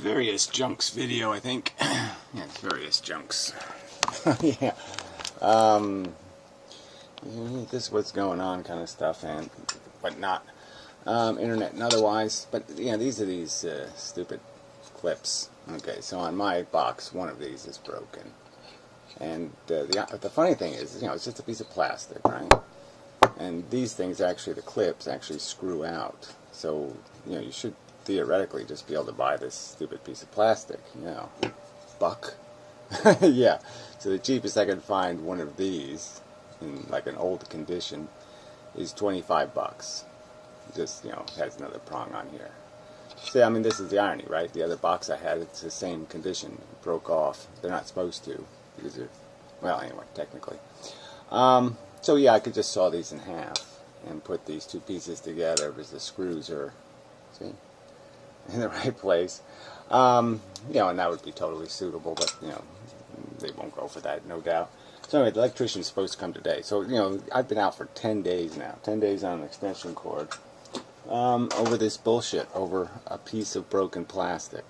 Various Junks video, I think. Yeah, it's Various Junks. Yeah. This is what's going on kind of stuff, and but not internet and otherwise. But yeah, these are these stupid clips. Okay, so on my box, one of these is broken, and the funny thing is, you know, it's just a piece of plastic, right? And these things actually, the clips actually screw out. So you know, you should theoretically just be able to buy this stupid piece of plastic, you know, buck. Yeah, so the cheapest I can find one of these in like an old condition is 25 bucks. Just, you know, has another prong on here. See, I mean, this is the irony, right? The other box I had, it's the same condition. It broke off. They're not supposed to, because they're, well, anyway, technically. So yeah, I could just saw these in half and put these two pieces together because the screws are, see, in the right place. You know, and that would be totally suitable, but, you know, they won't go for that, no doubt. So anyway, the electrician's supposed to come today. So, you know, I've been out for 10 days now. 10 days on an extension cord. Over this bullshit, over a piece of broken plastic.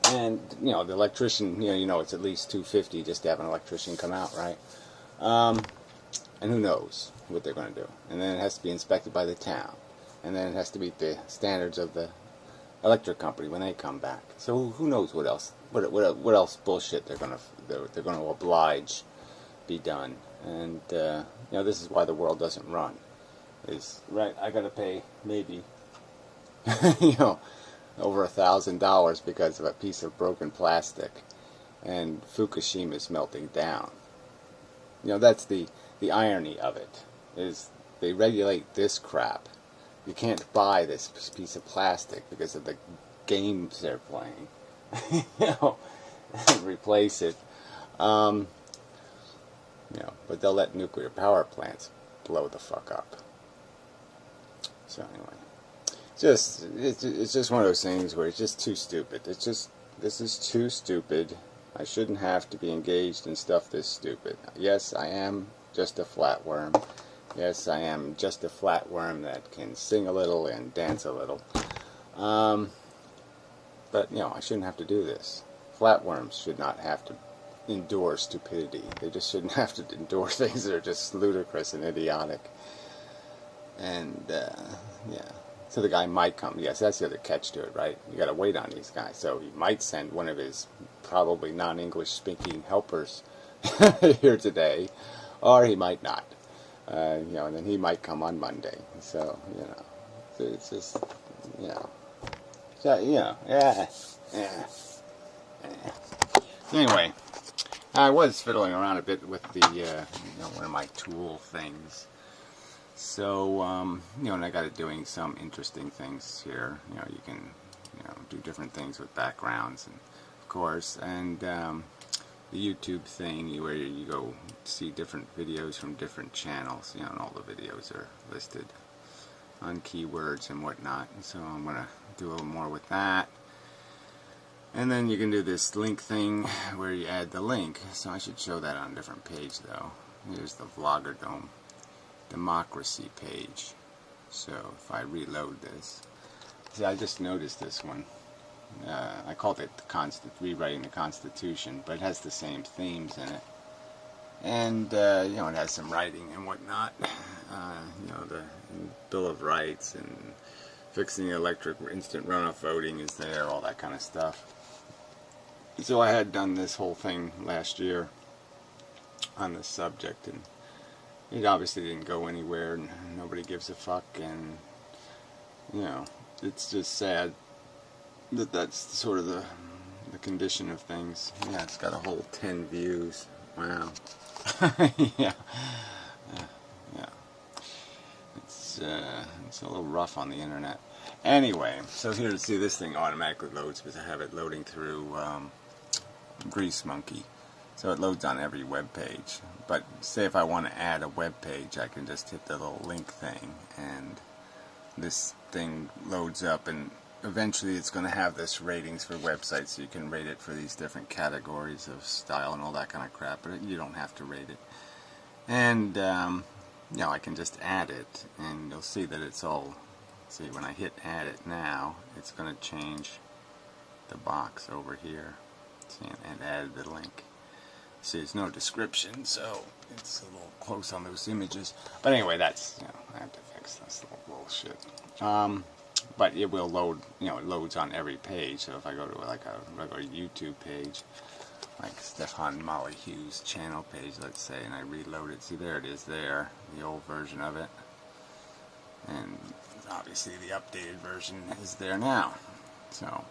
And, you know, the electrician, you know, it's at least $250 just to have an electrician come out, right? And who knows what they're going to do. And then it has to be inspected by the town. And then it has to meet the standards of the electric company when they come back. So who knows what else, what else bullshit they're going to oblige be done. And you know, this is why the world doesn't run. Is right? I got to pay maybe you know, over $1,000 because of a piece of broken plastic, and Fukushima's melting down. You know, that's the irony of it. Is they regulate this crap. You can't buy this piece of plastic because of the games they're playing. You know, replace it. You know, but they'll let nuclear power plants blow the fuck up. So anyway, it's just one of those things where it's just too stupid. It's just, this is too stupid. I shouldn't have to be engaged in stuff this stupid. Yes, I am just a flatworm. Yes, I am just a flatworm that can sing a little and dance a little. But, you know, I shouldn't have to do this. Flatworms should not have to endure stupidity. They just shouldn't have to endure things that are just ludicrous and idiotic. And, yeah. So the guy might come. Yes, that's the other catch to it, right? You got to wait on these guys. So he might send one of his probably non-English speaking helpers here today, or he might not. You know, and then he might come on Monday. So, you know, so it's just, you know. So, you know, yeah. Anyway, I was fiddling around a bit with the, you know, one of my tool things. So, you know, and I got it doing some interesting things here. You know, you can, you know, do different things with backgrounds, and of course, and the YouTube thing where you go see different videos from different channels, you know, and all the videos are listed on keywords and whatnot. And so I'm going to do a little more with that. And then you can do this link thing where you add the link. So I should show that on a different page though. Here's the Vlogger Dome Democracy page. So if I reload this, see, I just noticed this one. I called it Rewriting the Constitution, but it has the same themes in it. And, you know, it has some writing and whatnot. You know, the Bill of Rights and fixing the electric instant runoff voting is there, all that kind of stuff. So I had done this whole thing last year on this subject, and it obviously didn't go anywhere, and nobody gives a fuck, and, you know, it's just sad that that's sort of the condition of things. Yeah, it's got a whole 10 views. Wow. Yeah. Yeah. It's a little rough on the internet. Anyway, so here, see, this thing automatically loads because I have it loading through Grease Monkey. So it loads on every web page. But say if I want to add a web page, I can just hit the little link thing, and this thing loads up, and eventually it's going to have this ratings for websites, so you can rate it for these different categories of style and all that kind of crap, but you don't have to rate it. And you know, I can just add it, and you'll see that it's all, see, when I hit add it now, it's going to change the box over here. See, and added the link. See, there's no description, so it's a little close on those images. But anyway, that's, you know, I have to fix this little bullshit. But it will load, you know, it loads on every page. So if I go to like a regular YouTube page, like Stefan Molly Hughes channel page, let's say, and I reload it, see, there it is there, the old version of it. And obviously the updated version is there now. So,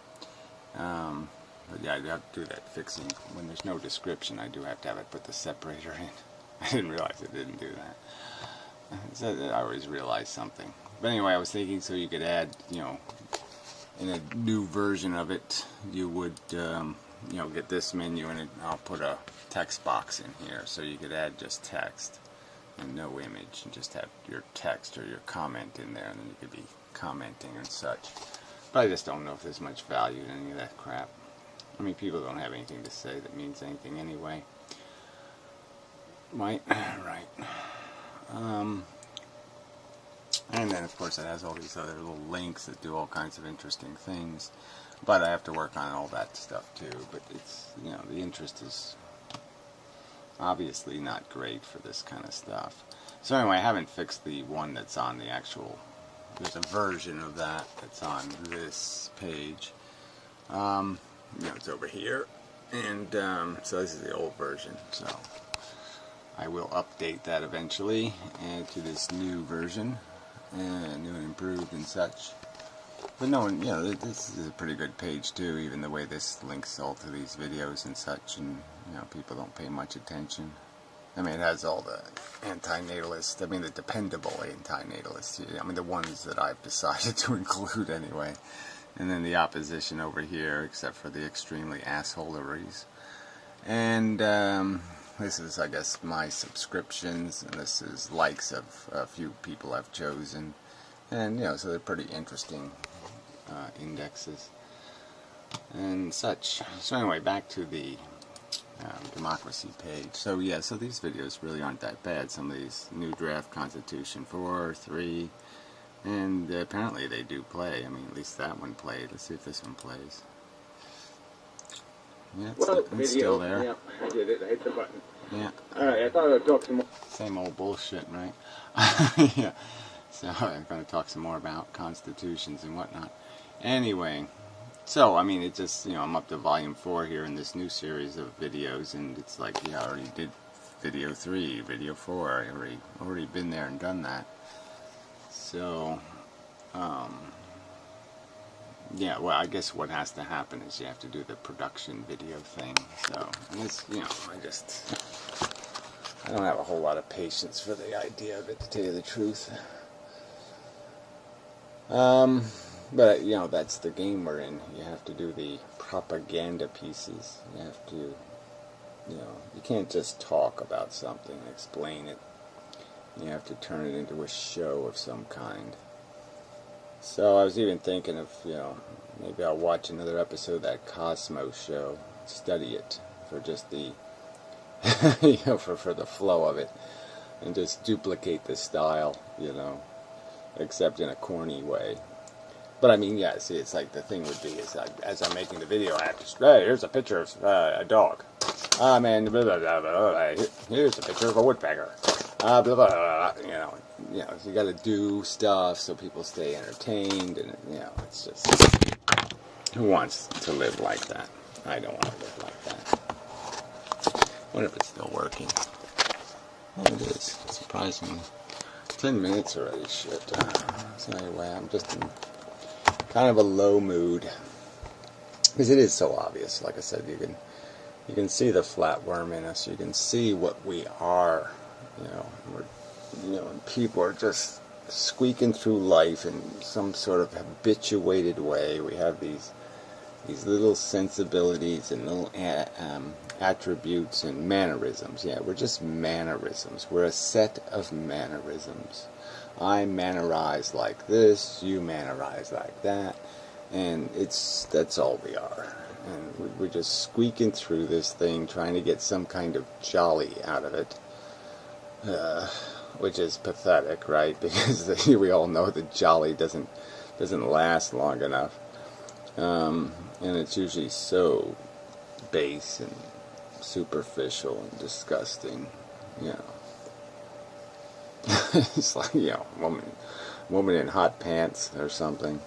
but yeah, I have to do that fixing. When there's no description, I do have to have it put the separator in. I didn't realize it didn't do that. So I always realize something. But anyway, I was thinking so you could add, you know, in a new version of it, you would, you know, get this menu and I'll put a text box in here. So you could add just text and no image and just have your text or your comment in there, and then you could be commenting and such. But I just don't know if there's much value in any of that crap. I mean, people don't have anything to say that means anything anyway. Right? Right. And then, of course, it has all these other little links that do all kinds of interesting things. But I have to work on all that stuff, too. But it's, you know, the interest is obviously not great for this kind of stuff. So anyway, I haven't fixed the one that's on the actual, there's a version of that that's on this page. You know, it's over here, and so this is the old version, so I will update that eventually and to this new version, new and improved and such. But no one, you know, this is a pretty good page too, even the way this links all to these videos and such, and you know, people don't pay much attention. I mean, it has all the anti-natalists, I mean the dependable anti-natalists, I mean the ones that I've decided to include anyway. And then the opposition over here, except for the extremely assholeries. And this is, I guess, my subscriptions, and this is likes of a few people I've chosen. And, you know, so they're pretty interesting indexes and such. So anyway, back to the democracy page. So yeah, so these videos really aren't that bad. Some of these new draft Constitution 4, 3, and apparently they do play. I mean, at least that one played. Let's see if this one plays. Yeah, it's still there. Yeah, I did it. I hit the button. Yeah. Alright, I thought I'd talk some more. Same old bullshit, right? Yeah. So I'm going to talk some more about constitutions and whatnot. Anyway, so I mean, it just, you know, I'm up to volume 4 here in this new series of videos, and it's like, yeah, I already did video 3, video 4. I already been there and done that. So, yeah, well, I guess what has to happen is you have to do the production video thing. So, and it's, you know, I don't have a whole lot of patience for the idea of it, to tell you the truth. But, you know, that's the game we're in. You have to do the propaganda pieces. You have to, you know, you can't just talk about something and explain it. You have to turn it into a show of some kind. So I was even thinking of, you know, maybe I'll watch another episode of that Cosmos show, study it for just the, you know, for the flow of it, and just duplicate the style, you know, except in a corny way. But I mean, yeah, see, it's like the thing would be is like, as I'm making the video, I have to, hey, here's a picture of a dog. Man, blah, blah, blah, blah, here's a picture of a woodpecker. Blah, blah, blah, you know, so you got to do stuff so people stay entertained, and you know, it's just, who wants to live like that? I don't want to live like that. I wonder if it's still working. Oh, it is, surprisingly. 10 minutes already, shit. So anyway, I'm just in kind of a low mood, because it is so obvious. Like I said, you can see the flatworm in us. You can see what we are. You know, and people are just squeaking through life in some sort of habituated way. We have these little sensibilities and little attributes and mannerisms. Yeah, we're just mannerisms. We're a set of mannerisms. I mannerize like this, you mannerize like that, and that's all we are. And we're just squeaking through this thing, trying to get some kind of jolly out of it. Which is pathetic, right? Because we all know that jolly doesn't last long enough. And it's usually so base and superficial and disgusting, you know. It's like, you know, woman in hot pants or something.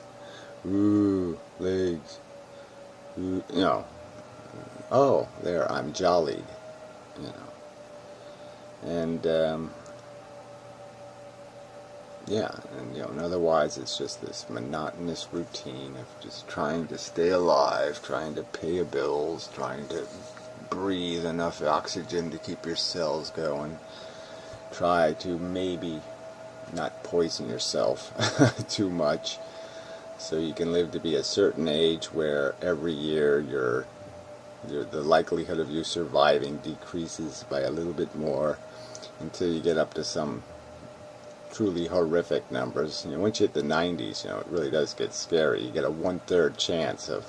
Ooh, legs. Ooh, you know. Oh, there, I'm jollied, you know. And, yeah, and, you know, and otherwise it's just this monotonous routine of just trying to stay alive, trying to pay your bills, trying to breathe enough oxygen to keep your cells going. Try to maybe not poison yourself too much, so you can live to be a certain age where every year the likelihood of you surviving decreases by a little bit more until you get up to some truly horrific numbers. You know, once you hit the 90s, you know, it really does get scary. You get a 1/3 chance of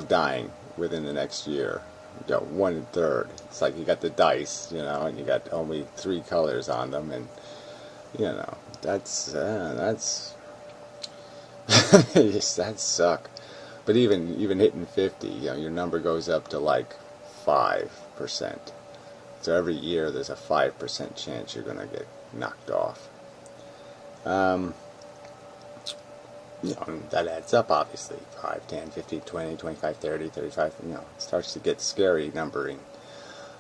dying within the next year. You know, 1/3. It's like you got the dice, you know, and you got only 3 colors on them, and you know, that's yes, that suck. But even hitting 50, you know, your number goes up to like 5%. So every year there's a 5% chance you're gonna get knocked off. You know, and that adds up, obviously. 5, 10, 15, 20, 25, 30, 35, you know, it starts to get scary numbering.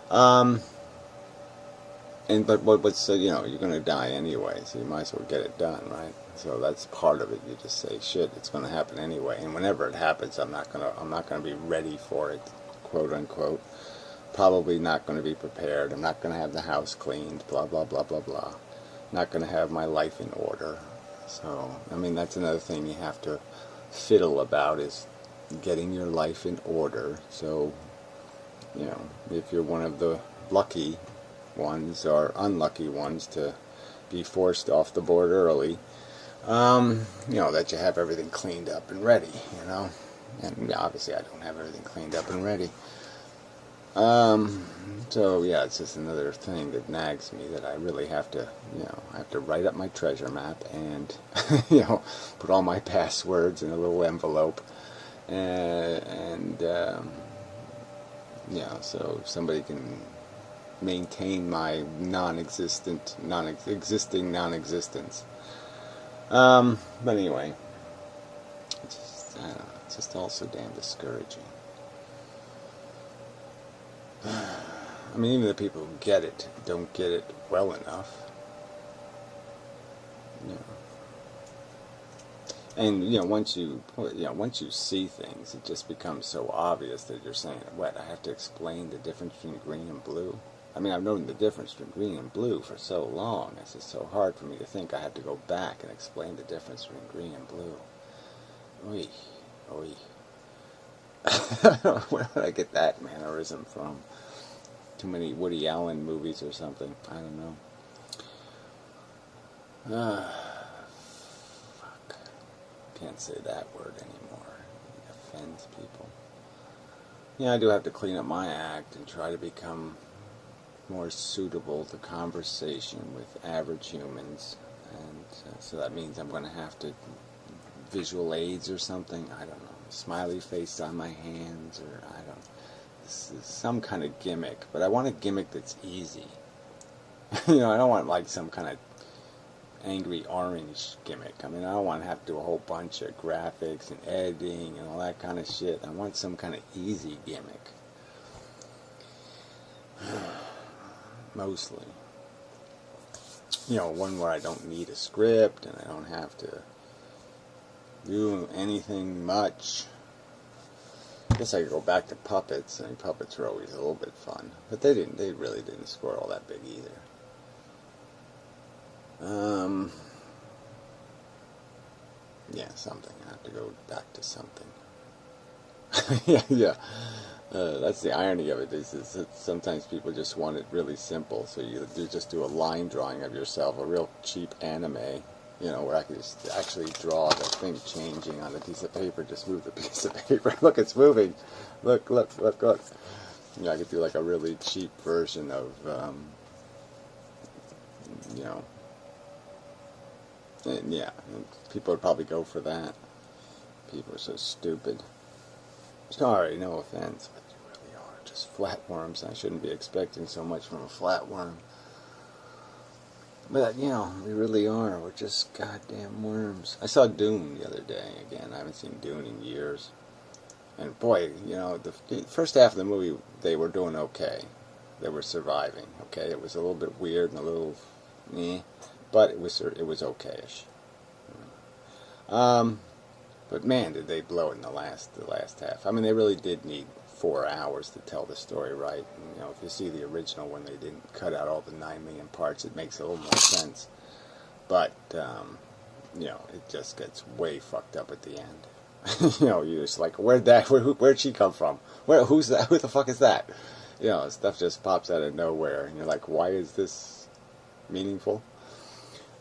But what's, you know, you're going to die anyway, so you might as well get it done, right? So that's part of it. You just say, shit, it's going to happen anyway. And whenever it happens, I'm not going to be ready for it, quote unquote. Probably not going to be prepared. I'm not going to have the house cleaned, blah, blah, blah, blah, blah. Not going to have my life in order. So, I mean, that's another thing you have to fiddle about, is getting your life in order. So, you know, if you're one of the lucky ones or unlucky ones to be forced off the board early, you know, that you have everything cleaned up and ready, you know. And obviously I don't have everything cleaned up and ready. So yeah, it's just another thing that nags me, that I really have to, you know, I have to write up my treasure map and, you know, put all my passwords in a little envelope, and you know, so somebody can maintain my existing non-existence. But anyway, I don't know, it's just all so damn discouraging. I mean, even the people who get it don't get it well enough. You know. And once you see things, it just becomes so obvious that you're saying, "What? I have to explain the difference between green and blue." I mean, I've known the difference between green and blue for so long. It's just so hard for me to think I have to go back and explain the difference between green and blue. Oy, oy. Where did I get that mannerism from? Too many Woody Allen movies or something. I don't know. Fuck. Can't say that word anymore. It offends people. Yeah, I do have to clean up my act and try to become more suitable to conversation with average humans. And so that means I'm going to have to visual aids or something. I don't know. Smiley face on my hands, or I don't know. Some kind of gimmick, but I want a gimmick that's easy. I don't want like some kind of angry orange gimmick. I mean, I don't want to have to do a whole bunch of graphics and editing and all that kind of shit. I want some kind of easy gimmick. Mostly. One where I don't need a script and I don't have to do anything much. I guess I could go back to puppets. I mean, puppets are always a little bit fun, but they really didn't score all that big either. Yeah, something. I have to go back to something. yeah. That's the irony of it, is that sometimes people just want it really simple, so you just do a line drawing of yourself, a real cheap anime, where I could just actually draw the thing changing on a piece of paper, just move the piece of paper. Look, it's moving. Look. I could do like a really cheap version of, and yeah, people would probably go for that. People are so stupid. Sorry, no offense, but you really are just flatworms. I shouldn't be expecting so much from a flatworm. But, you know, we really are. We're just goddamn worms. I saw Dune the other day again. I haven't seen Dune in years. And boy, you know, the first half of the movie, they were doing okay. They were surviving, okay? It was a little bit weird and a little, but it was okayish. But man, did they blow it in the last half. I mean, they really did need 4 hours to tell the story right. And, you know, if you see the original when they didn't cut out all the 9 million parts, it makes a little more sense. But, you know, it just gets way fucked up at the end. You know, you're just like, where'd she come from? Who's that? Who the fuck is that? You know, stuff just pops out of nowhere, and you're like, why is this meaningful?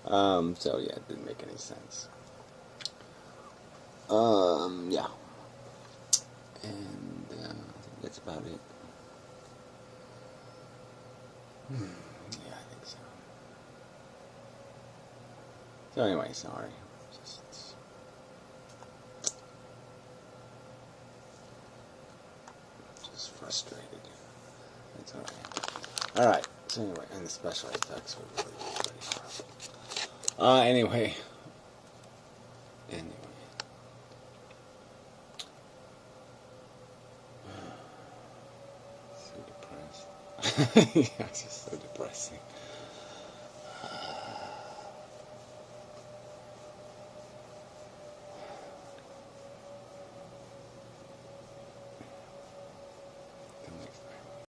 So yeah, it didn't make any sense. Yeah. And that's about it. Yeah, I think so. So anyway, sorry. Just frustrated. That's alright. Alright, so anyway, and the special effects were really horrible. Anyway. So depressed. Yeah, it's just so depressing.